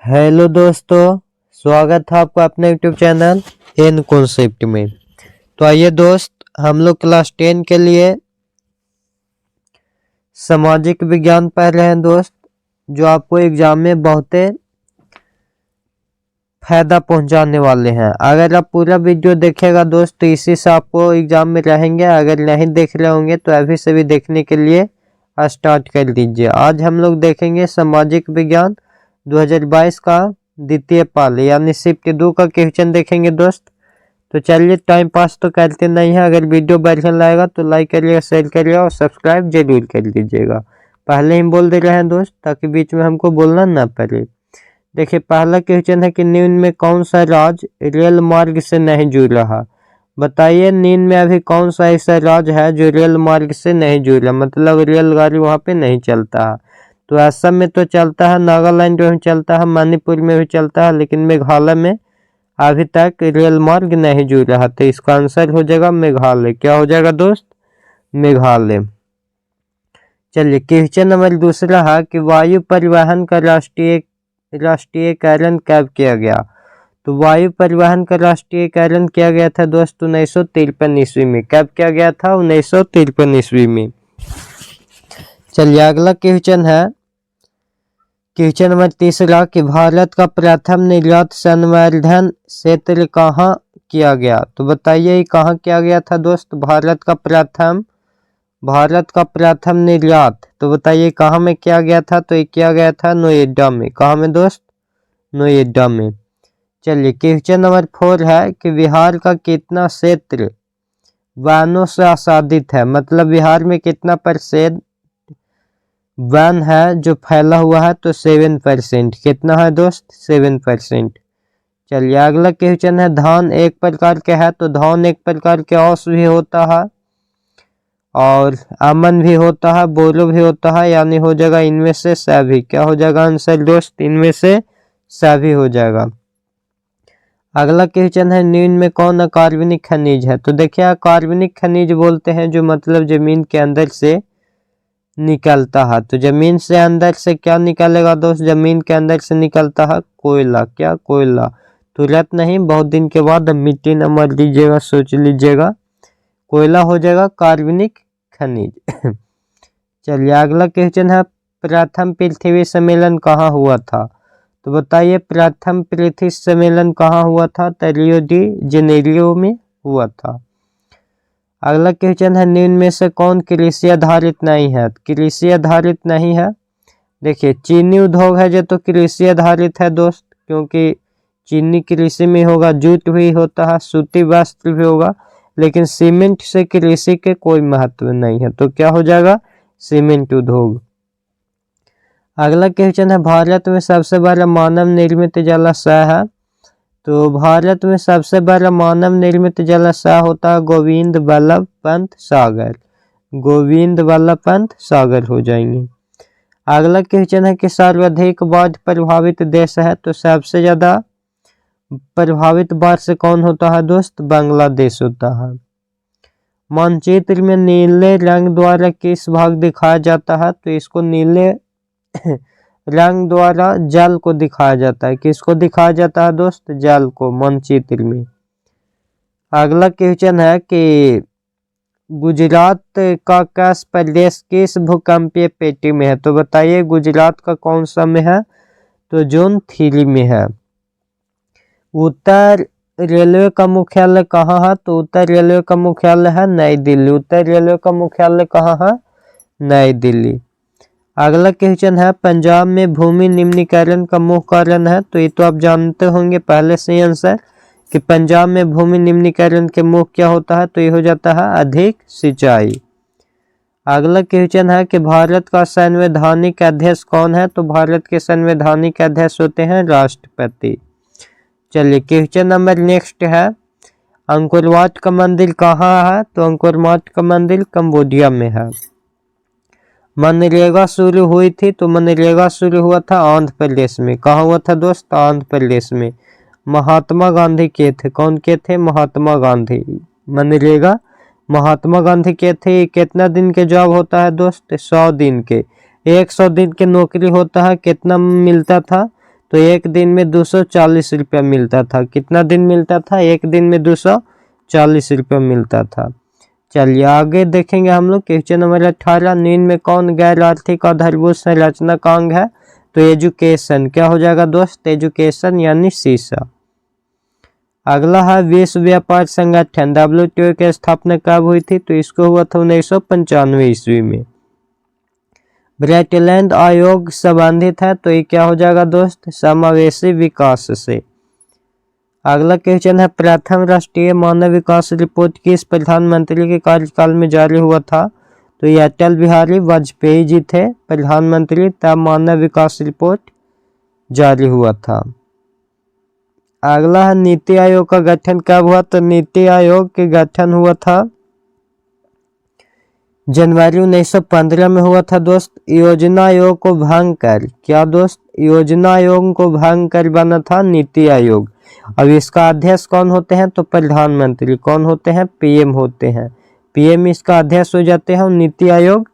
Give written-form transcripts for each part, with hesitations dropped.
Hello दोस्तों, स्वागत है आपका अपने यूट्यूब चैनल एन कॉन्सेप्ट में। तो आइए दोस्त, हम लोग क्लास 10 के लिए सामाजिक विज्ञान पढ़ रहे हैं दोस्त, जो आपको एग्जाम में बहुत फायदा पहुंचाने वाले हैं। अगर आप पूरा वीडियो देखेगा दोस्त तो इसी से आपको एग्जाम में रहेंगे। अगर नहीं देख रहे होंगे तो अभी से भी देखने के लिए स्टार्ट कर दीजिए। आज हम लोग देखेंगे सामाजिक विज्ञान 2022 का द्वितीय पाली यानी शिफ्ट 2 का क्वेश्चन देखेंगे दोस्त। तो चलिए, टाइम पास तो करते नहीं है। अगर वीडियो बढ़िया लगेगा तो लाइक करिएगा, शेयर करिएगा और सब्सक्राइब जरूर कर दीजिएगा। पहले ही बोल दे रहे हैं दोस्त ताकि बीच में हमको बोलना ना पड़े। देखिए, पहला क्वेश्चन है कि निम्न में कौन सा राज्य रेल मार्ग से नहीं जुड़ रहा। बताइए, निम्न में अभी कौन सा ऐसा राज्य है जो रेल मार्ग से नहीं जुड़ रहा, मतलब रेलगाड़ी वहाँ पे नहीं चलता है। तो असम में तो चलता है, नागालैंड में चलता है, मणिपुर में भी चलता है, लेकिन मेघालय में अभी तक रेल मार्ग नहीं जुड़ रहा। तो इसका आंसर हो जाएगा मेघालय। क्या हो जाएगा दोस्त? मेघालय। चलिए, क्वेश्चन नंबर दूसरा है कि वायु परिवहन का राष्ट्रीयकरण कब किया गया। तो वायु परिवहन का राष्ट्रीयकरण किया गया था दोस्त 1953 ईस्वी में। कब किया गया था? 1953 ईस्वी में। चलिए, अगला क्वेश्चन है क्वेश्चन नंबर तीसरा कि भारत का प्रथम निर्यात संवर्धन क्षेत्र कहाँ किया गया। तो बताइए कहाँ किया गया था दोस्त भारत का प्रथम निर्यात। तो बताइए कहाँ में किया गया था। तो ये किया गया था नोएडा में। कहाँ में दोस्त? नोएडा में। चलिए, क्वेश्चन नंबर 4 है कि बिहार का कितना क्षेत्र वनों से आच्छादित है, मतलब बिहार में कितना प्रतिशत वन है जो फैला हुआ है। तो 7%। कितना है दोस्त? 7%। चलिए, अगला क्वेश्चन है धान एक प्रकार के है। तो धान एक प्रकार के औस भी होता है और अमन भी होता है, बोलो भी होता है, यानी हो जाएगा इनमें से सभी। क्या हो जाएगा आंसर दोस्त? इनमें से सभी हो जाएगा। अगला क्वेश्चन है निम्न में कौन अकार्बनिक खनिज है। तो देखिए, अकार्बनिक खनिज बोलते हैं जो मतलब जमीन के अंदर से निकलता है। तो जमीन से अंदर से क्या निकलेगा दोस्त? जमीन के अंदर से निकलता है कोयला। क्या? कोयला। तुरंत नहीं, बहुत दिन के बाद। मिट्टी न मर लीजिएगा, सोच लीजिएगा। कोयला हो जाएगा कार्बनिक खनिज। चलिए, अगला क्वेश्चन है प्रथम पृथ्वी सम्मेलन कहाँ हुआ था। तो बताइए प्रथम पृथ्वी सम्मेलन कहाँ हुआ था। तो रियो डी जेनेरियो में हुआ था। अगला क्वेश्चन है निम्न में से कौन कृषि आधारित नहीं है। कृषि आधारित नहीं है। देखिए, चीनी उद्योग है जो तो कृषि आधारित है दोस्त, क्योंकि चीनी कृषि में होगा, जूट भी होता है, सूती वस्त्र भी होगा, लेकिन सीमेंट से कृषि के कोई महत्व नहीं है। तो क्या हो जाएगा? सीमेंट उद्योग। अगला क्वेश्चन है भारत में सबसे बड़ा मानव निर्मित जलाशय है। तो भारत में सबसे बड़ा मानव निर्मित जलाशय होता है गोविंद वल्लभ पंत सागर। गोविंद वल्लभ पंत सागर हो जाएंगे। अगला क्वेश्चन है कि सर्वाधिक बाढ़ प्रभावित देश है। तो सबसे ज्यादा प्रभावित बाढ़ से कौन होता है दोस्त? बांग्लादेश होता है। मानचित्र में नीले रंग द्वारा किस भाग दिखाया जाता है। तो इसको नीले रंग द्वारा जल को दिखाया जाता है। किसको दिखाया जाता है दोस्त? जल को, मानचित्र में। अगला क्वेश्चन है कि गुजरात का किस प्रदेश किस भूकंपीय पेटी में है। तो बताइए गुजरात का कौन सा में है। तो जोन 3 में है। उत्तर रेलवे का मुख्यालय कहाँ है। तो उत्तर रेलवे का मुख्यालय है नई दिल्ली। उत्तर रेलवे का मुख्यालय कहाँ है? नई दिल्ली। अगला क्वेश्चन है पंजाब में भूमि निम्नीकरण का मुख्य कारण है। तो ये तो आप जानते होंगे पहले से ही आंसर कि पंजाब में भूमि निम्नीकरण के मुख्य क्या होता है। तो ये हो जाता है अधिक सिंचाई। अगला क्वेश्चन है कि भारत का संवैधानिक अध्यक्ष कौन है। तो भारत के संवैधानिक अध्यक्ष होते हैं राष्ट्रपति। चलिए, क्वेश्चन नंबर नेक्स्ट है अंकोर वाट का मंदिर कहाँ है। तो अंकोर वाट का मंदिर कंबोडिया में है। मनरेगा शुरू हुई थी। तो मनरेगा शुरू हुआ था आंध्र प्रदेश में। कहाँ हुआ था दोस्त? आंध्र प्रदेश में। महात्मा गांधी के थे। कौन के थे? महात्मा गांधी। मनरेगा महात्मा गांधी के थे। कितना दिन के जॉब होता है दोस्त? 100 दिन के। 100 दिन के नौकरी होता है। कितना मिलता था? तो एक दिन में 240 रुपया मिलता था। कितना दिन मिलता था? एक दिन में 240 रुपया मिलता था। चलिए आगे देखेंगे हम लोग क्वेश्चन नंबर 18, निम्न में कौन गैर आर्थिक आधारभूत संरचना का अंग है? तो एजुकेशन। क्या हो जाएगा दोस्त? एजुकेशन यानी शिक्षा। अगला है विश्व व्यापार संगठन WTO की स्थापना कब हुई थी? तो इसको हुआ था 1995 ईस्वी में। ब्रेटलैंड आयोग संबंधित है, तो ये क्या हो जाएगा दोस्त? समावेशी विकास से। अगला क्वेश्चन है प्रथम राष्ट्रीय मानव विकास रिपोर्ट किस प्रधानमंत्री के कार्यकाल में जारी हुआ था? तो ये अटल बिहारी वाजपेयी जी थे प्रधानमंत्री, तब मानव विकास रिपोर्ट जारी हुआ था। अगला है नीति आयोग का गठन कब हुआ? तो नीति आयोग के गठन हुआ था जनवरी 1915 में हुआ था दोस्त। योजना आयोग को भंग कर, क्या दोस्त? योजना आयोग को भंग कर बना था नीति आयोग। अब इसका अध्यक्ष कौन होते हैं? तो प्रधानमंत्री। कौन होते हैं? PM होते हैं। PM इसका अध्यक्ष हो जाते हैं। और नीति आयोग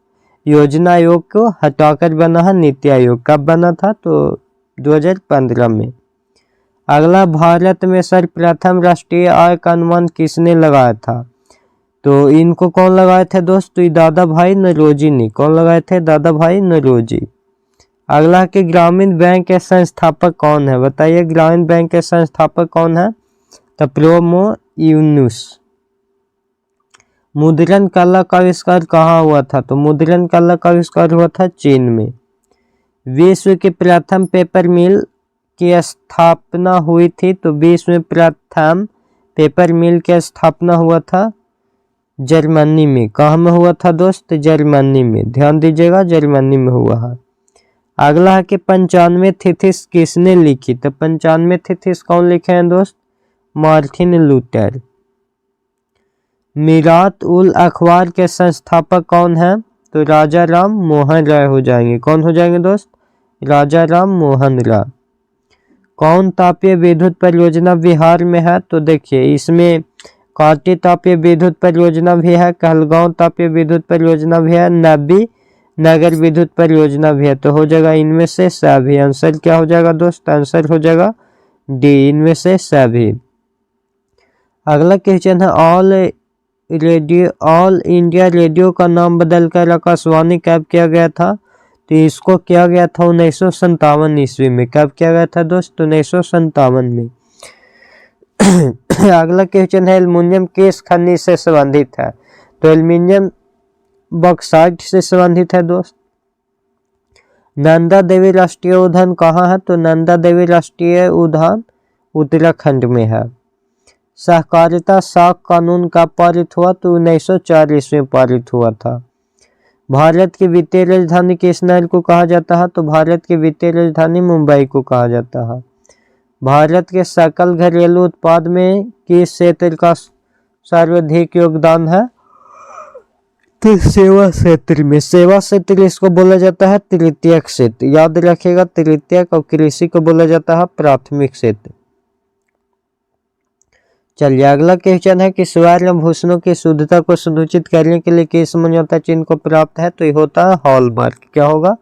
योजना आयोग को हटाकर बना है नीति आयोग। कब बना था? तो 2015 में। अगला भारत में सर्वप्रथम राष्ट्रीय आय का अनुमान किसने लगाया था? तो इनको कौन लगाए थे दोस्त? तो दादा भाई नौरोजी ने। कौन लगाए थे? दादा भाई नौरोजी। अगला के ग्रामीण बैंक के संस्थापक कौन है? बताइए ग्रामीण बैंक के संस्थापक कौन है? तो प्रोमो यूनुस। मुद्रण कला का आविष्कार कहाँ हुआ था? तो मुद्रण कला का आविष्कार हुआ था चीन में। विश्व के प्रथम पेपर मिल की स्थापना हुई थी, तो विश्व में प्रथम पेपर मिल की स्थापना हुआ था जर्मनी में। कहाँ में हुआ था दोस्त? जर्मनी में। ध्यान दीजिएगा जर्मनी में हुआ है। अगला है कि 95 थीसिस किसने लिखी? तो 95 थीसिस कौन लिखे हैं दोस्त? Martin Luther. मीरात उल अखबार के संस्थापक कौन है? तो राजा राम मोहन राय हो जाएंगे। कौन हो जाएंगे दोस्त? राजा राम मोहन राय। कौन तापीय विद्युत परियोजना बिहार में है? तो देखिए इसमें कांटी तापीय विद्युत परियोजना भी है, कहलगांव तापीय विद्युत परियोजना भी है, नबी नगर विद्युत परियोजना भी है। तो हो जाएगा इनमें से सभी। आंसर क्या हो जाएगा दोस्त? आंसर हो जाएगा डी, इनमें से सभी। अगला क्वेश्चन है ऑल इंडिया रेडियो का नाम बदलकर आकाशवाणी कब किया गया था? तो इसको किया गया था 1957 ईस्वी में। कब किया गया था दोस्त? 1957 में। अगला क्वेश्चन है एल्युमिनियम किस खनिज से संबंधित है? तो एल्युमिनियम बॉक्साइट से संबंधित है दोस्त। नंदा देवी राष्ट्रीय उद्यान कहाँ है? तो नंदा देवी राष्ट्रीय उद्यान उत्तराखंड में है। सहकारिता साख कानून कब पारित हुआ? तो 1904 ईस्वी में पारित हुआ था। भारत की वित्तीय राजधानी किस नगर को कहा जाता है? तो भारत की वित्तीय राजधानी मुंबई को कहा जाता है। भारत के सकल घरेलू उत्पाद में किस क्षेत्र का सर्वाधिक योगदान है? तो सेवा क्षेत्र में। सेवा क्षेत्र इसको बोला जाता है तृतीयक क्षेत्र। याद रखिएगा तृतीयक। और कृषि को बोला जाता है प्राथमिक क्षेत्र। चलिए अगला क्वेश्चन है कि स्वर्ण आभूषणों की शुद्धता को सुनिश्चित करने के लिए किस समझौता चिन्ह को प्राप्त है? तो ये होता है हॉलमार्क। क्या होगा?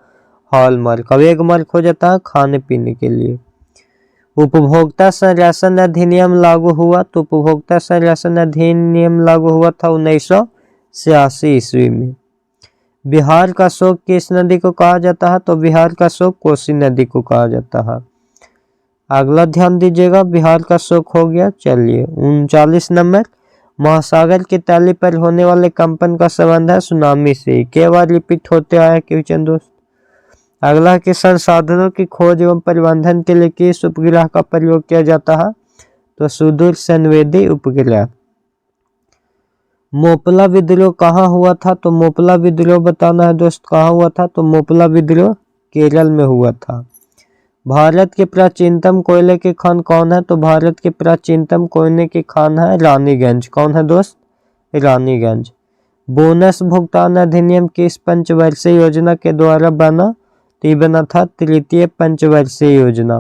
हॉलमार्क। अब एक मार्क हो जाता है खाने पीने के लिए। उपभोक्ता संरक्षण अधिनियम लागू हुआ, तो उपभोक्ता संरक्षण अधिनियम लागू हुआ था 1986 ईस्वी में। बिहार का शोक किस नदी को कहा जाता है? तो बिहार का शोक कोसी नदी को कहा जाता है। अगला ध्यान दीजिएगा, बिहार का शोक हो गया। चलिए 39 नंबर, महासागर की तली पर होने वाले कंपन का संबंध है सुनामी से। कई बार रिपीट होते आया क्वेश्चन दोस्त। अगला के संसाधनों की खोज एवं प्रबंधन के लिए किस उपग्रह का प्रयोग किया जाता है? तो सुदूर संवेदी उपग्रह। मोपला विद्रोह कहाँ हुआ था? तो मोपला विद्रोह बताना है दोस्त कहाँ हुआ था? तो मोपला विद्रोह केरल में हुआ था। भारत के प्राचीनतम कोयले की खान कौन है? तो भारत के प्राचीनतम कोयले की खान है रानीगंज। कौन है दोस्त? रानीगंज। बोनस भुगतान अधिनियम किस पंचवर्षीय योजना के द्वारा बना? तो ये बना था तृतीय पंचवर्षीय योजना।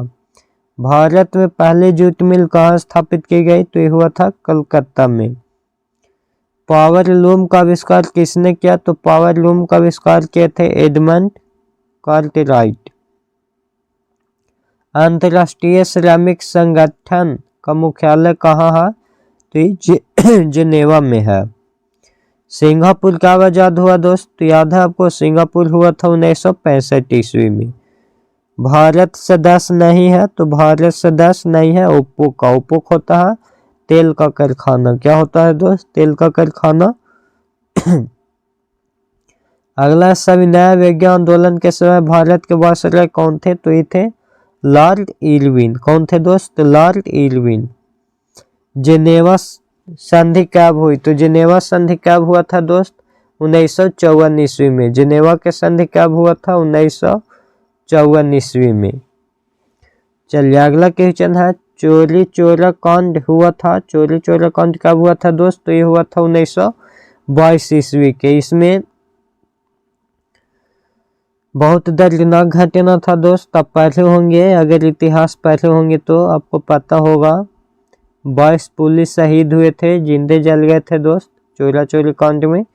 भारत में पहले जूट मिल कहाँ स्थापित की गई? तो ये हुआ था कलकत्ता में। पावर लूम का आविष्कार किसने किया? तो पावर लूम का आविष्कार किए थे एडमंड कार्टराइट। अंतर्राष्ट्रीय श्रमिक संगठन का मुख्यालय कहाँ है? तो ये जिनेवा में है। सिंगापुर कब आजाद हुआ दोस्त? तो याद है आपको, सिंगापुर हुआ था 1965 ईस्वी में। भारत सदस्य नहीं है, तो भारत सदस्य नहीं है ओप्पो का। ओप्पो होता है तेल का कारखाना। क्या होता है दोस्त? तेल का कारखाना। अगला, सविनय विज्ञान आंदोलन के समय भारत के वायसराय कौन थे? तो ये थे लॉर्ड इरविन। कौन थे दोस्त? Lord Irwin. जिनेवा संधि कब हुई? तो जिनेवा संधि कब हुआ था दोस्त? 1954 ईस्वी में। जिनेवा के संधि कब हुआ था? 1954 ईस्वी में। चलिए अगला क्वेश्चन है, चोरी चोरा कांड हुआ था। चोरी चोरा कांड कब हुआ था दोस्त? तो ये हुआ था 1922 ईस्वी के। इसमें बहुत दर्दनाक घटना था दोस्त। आप पढ़े होंगे, अगर इतिहास पढ़े होंगे तो आपको पता होगा। 22 पुलिस शहीद हुए थे, जिंदे जल गए थे दोस्त चोरा चोरी कांड में।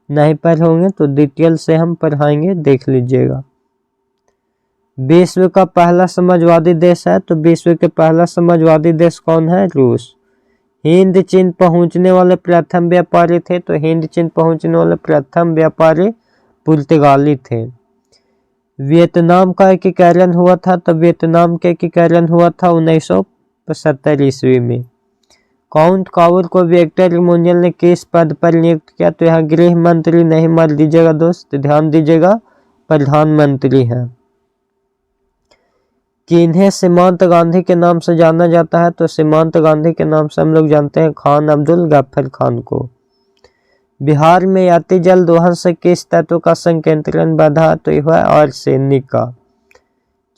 नहीं पढ़े होंगे तो डिटेल से हम पढ़ाएंगे, देख लीजिएगा। विश्व का पहला समाजवादी देश है, तो विश्व के पहला समाजवादी देश कौन है? रूस। हिंद चीन पहुंचने वाले प्रथम व्यापारी थे, तो हिंद चीन पहुंचने वाले प्रथम व्यापारी पुर्तगाली थे। वियतनाम का एकीकरण हुआ था, तो वियतनाम का एकीकरण हुआ था 1975 ईस्वी में। काउंट काउर को विक्टर इमैनुअल ने किस पद पर नियुक्त किया? तो यहाँ गृह मंत्री नहीं, मार दीजिएगा दोस्त, ध्यान दीजिएगा, प्रधानमंत्री हैं। किन्हें सीमांत गांधी के नाम से जाना जाता है? तो सीमांत गांधी के नाम से हम लोग जानते हैं खान अब्दुल गफ्फार खान को। बिहार में यात्री जल दोहन से किस तत्व का संकेंद्रण बढ़ा? तो यह है आर्सेनिक का।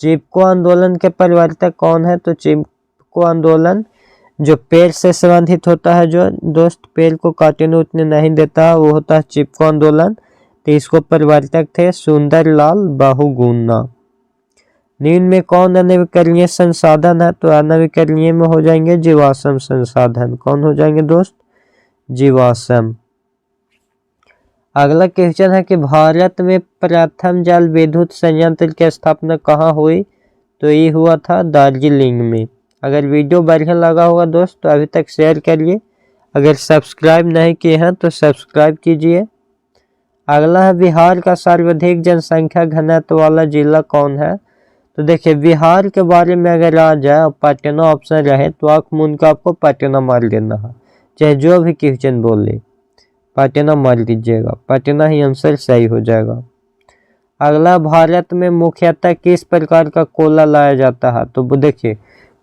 चिपको आंदोलन के प्रवर्तक कौन है? तो चिपको आंदोलन जो पेड़ से संबंधित होता है, जो दोस्त पेड़ को काटने उतने नहीं देता, वो होता है चिपको आंदोलन। तो इसको प्रवर्तक थे सुंदरलाल बहुगुणा। निम्न में कौन अनवीकरणीय संसाधन है? तो अनवीकरणीय में हो जाएंगे जीवाश्म संसाधन। कौन हो जाएंगे दोस्त? जीवाश्म। अगला क्वेश्चन है कि भारत में प्रथम जल विद्युत संयंत्र की स्थापना कहाँ हुई? तो ये हुआ था दार्जिलिंग में। अगर वीडियो बढ़िया लगा होगा दोस्त तो अभी तक शेयर करिए। अगर सब्सक्राइब नहीं किए हैं तो सब्सक्राइब कीजिए। अगला है, बिहार का सर्वाधिक जनसंख्या घनत्व वाला जिला कौन है? तो देखिए, बिहार के बारे में अगर आ जाए पटना ऑप्शन रहे तो आँख मूंद का आपको पटना मार देना है, चाहे जो भी क्वेश्चन बोले पटना मार दीजिएगा, पटना ही आंसर सही हो जाएगा। अगला, भारत में मुख्यतः किस प्रकार का कोयला लाया जाता है? तो देखिए,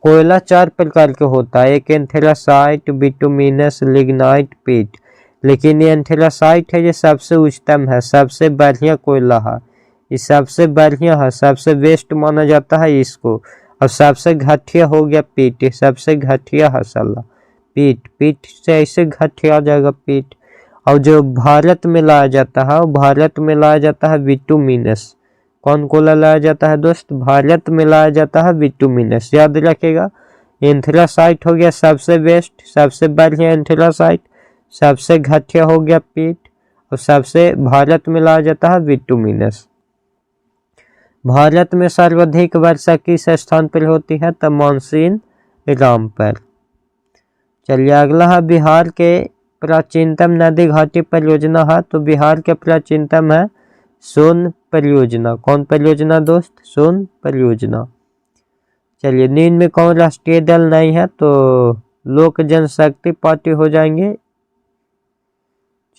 कोयला 4 प्रकार के होता है, एक एंथ्रासाइट, बिटुमिनस, लिग्नाइट, पीट। लेकिन ये एंथ्रासाइट है, ये सबसे उच्चतम है, सबसे बढ़िया कोयला है, ये सबसे बढ़िया है, सबसे बेस्ट माना जाता है इसको। और सबसे घटिया हो गया पीट, सबसे घटिया है साला पीट, पीट से ऐसे घटिया आ जाएगा पीट। और जो भारत में लाया जाता है, भारत में लाया जाता है बिटुमिनस। कौन कोयला लाया जाता है दोस्त? भारत में लाया जाता है बिटुमिनस, याद रखेगा। एंथ्रासाइट हो गया सबसे बेस्ट, सबसे बढ़िया एंथ्रासाइट, सबसे घटिया हो गया पीट, और सबसे भारत में लाया जाता है बिटुमिनस। भारत में सर्वाधिक वर्षा किस स्थान पर होती है? तो मानसीन राम पर। चलिए अगला है, बिहार के प्राचीनतम नदी घाटी परियोजना है। तो बिहार के प्राचीनतम है सोन परियोजना। कौन परियोजना दोस्त? सोन परियोजना। चलिए, निम्न में कौन राष्ट्रीय दल नहीं है? तो लोक जनशक्ति पार्टी हो जाएंगे।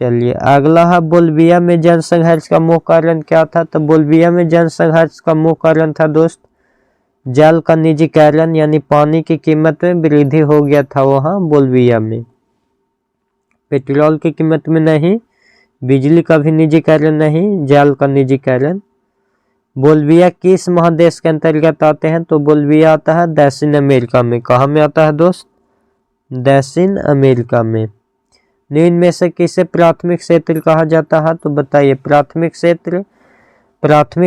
चलिए अगला है, बोल्विया में जनसंघर्ष का मुख्य कारण क्या था? तो बोल्विया में जनसंघर्ष का मुख्य कारण था दोस्त जल का निजीकरण, यानी पानी की कीमत में वृद्धि हो गया था वहाँ बोल्विया में। पेट्रोल की कीमत में नहीं, बिजली का भी निजीकरण नहीं, जल का निजीकरण। बोल्विया किस महादेश के अंतर्गत आते हैं? तो बोल्विया आता है दक्षिण अमेरिका में। कहाँ में आता है दोस्त? दक्षिण अमेरिका में। निम्न में से किसे प्राथमिक क्षेत्र कहा जाता है? तो बताइए, प्राथमिक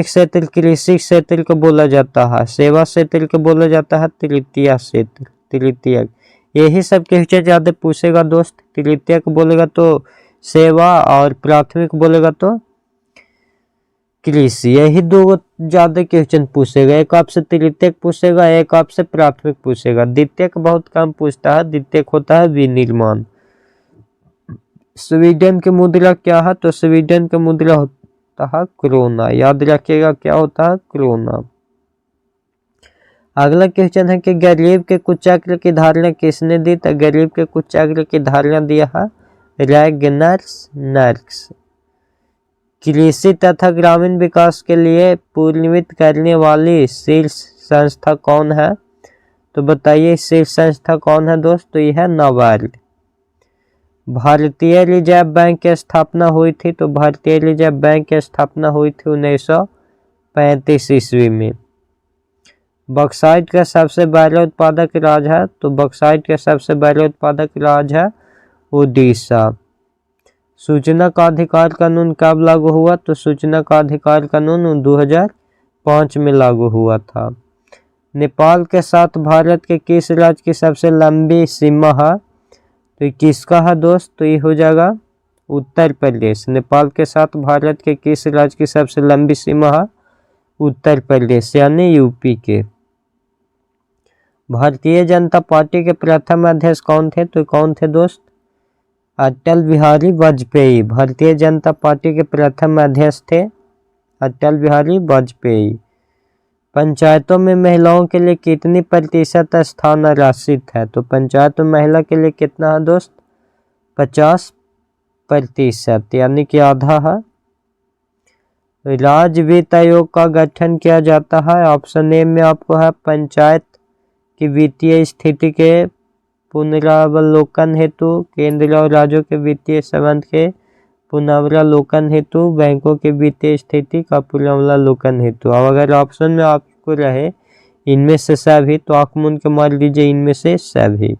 क्षेत्र कृषि क्षेत्र को बोला जाता है, सेवा क्षेत्र को बोला जाता है तृतीय क्षेत्र, तृतीय। यही सब क्वेश्चन ज्यादा पूछेगा दोस्त। तृतीय को बोलेगा तो सेवा, और प्राथमिक बोलेगा तो कृषि। यही दो ज्यादा क्वेश्चन पूछेगा, एक आपसे तृतीयक पूछेगा, एक आपसे प्राथमिक पूछेगा। द्वितीयक बहुत कम पूछता है, द्वितीयक होता है विनिर्माण। स्वीडन की मुद्रा क्या है? तो स्वीडन की मुद्रा होता है क्रोना। याद रखिएगा क्या होता है? क्रोना। अगला क्वेश्चन है कि गरीब के कुचक्र की धारणा किसने दी? तो गरीब के कुचक्र की धारणा दिया है रैग्नर्स नर्क्स। कृषि तथा ग्रामीण विकास के लिए पुनर्निर्मित करने वाली शीर्ष संस्था कौन है? तो बताइए शीर्ष संस्था कौन है दोस्त? तो यह है नाबार्ड। भारतीय रिजर्व बैंक की स्थापना हुई थी? तो भारतीय रिजर्व बैंक की स्थापना हुई थी 1935 ईस्वी में। बॉक्साइट का सबसे बड़ा उत्पादक राज्य है? तो बॉक्साइट का सबसे बड़ा उत्पादक राज्य है ओडिशा। सूचना का अधिकार कानून कब लागू हुआ? तो सूचना का अधिकार कानून 2005 में लागू हुआ था। नेपाल के साथ भारत के किस राज्य की सबसे लंबी सीमा है? तो किसका है दोस्त? तो ये हो जाएगा उत्तर प्रदेश। नेपाल के साथ भारत के किस राज्य की सबसे लंबी सीमा है? उत्तर प्रदेश यानी यूपी के। भारतीय जनता पार्टी के प्रथम अध्यक्ष कौन थे? तो कौन थे दोस्त? अटल बिहारी वाजपेयी। भारतीय जनता पार्टी के प्रथम अध्यक्ष थे अटल बिहारी वाजपेयी। पंचायतों में महिलाओं के लिए कितनी प्रतिशत स्थान आरक्षित है? तो पंचायत में महिला के लिए कितना है दोस्त? 50% यानी कि आधा है। राज्य वित्त आयोग का गठन किया जाता है? ऑप्शन ए में आपको है पंचायत की वित्तीय स्थिति के पुनरावलोकन हेतु, केंद्र और राज्यों के वित्तीय संबंध के पुनरावलोकन हेतु, बैंकों की वित्तीय स्थिति का पुनरावलोकन हेतु। अब अगर ऑप्शन में आपको रहे इनमें से सभी तो आंख मूंद के मार लीजिए इनमें से सभी।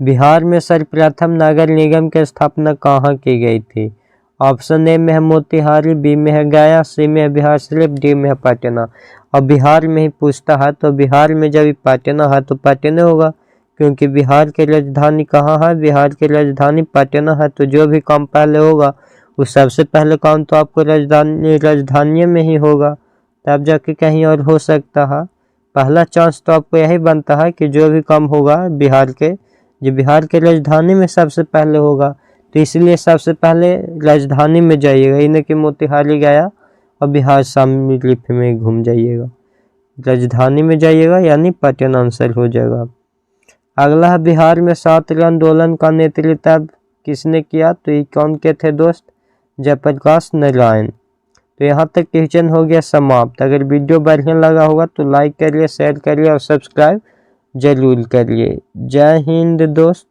बिहार में सर्वप्रथम नगर निगम की स्थापना कहाँ की गई थी? ऑप्शन ए में है मोतिहारी, बी में है गया, सी में है बिहार शरीफ, डी में है पटना। और बिहार में ही पूछता है तो बिहार में जब पटना है तो पटना होगा, क्योंकि बिहार की राजधानी कहाँ है? बिहार की राजधानी पटना है। तो जो भी काम पहले होगा उस सबसे पहले काम तो आपको राजधानी में ही होगा, तब जाके कहीं और हो सकता है। पहला चांस तो आपको यही बनता है कि जो भी काम होगा बिहार के, जो बिहार के राजधानी में सबसे पहले होगा, तो इसलिए सबसे पहले राजधानी में जाइएगा, इन्हें कि मोतिहारी गया और बिहार शामिल में घूम जाइएगा। राजधानी में जाइएगा यानी पटना आंसर हो जाएगा। अगला है बिहार में 7 आंदोलन का नेतृत्व किसने किया? तो ये कौन के थे दोस्त? जयप्रकाश नारायण। तो यहाँ तक क्वेश्चन हो गया समाप्त। अगर वीडियो बढ़िया लगा होगा तो लाइक करिए, शेयर करिए और सब्सक्राइब जरूर करिए। जय हिंद दोस्त।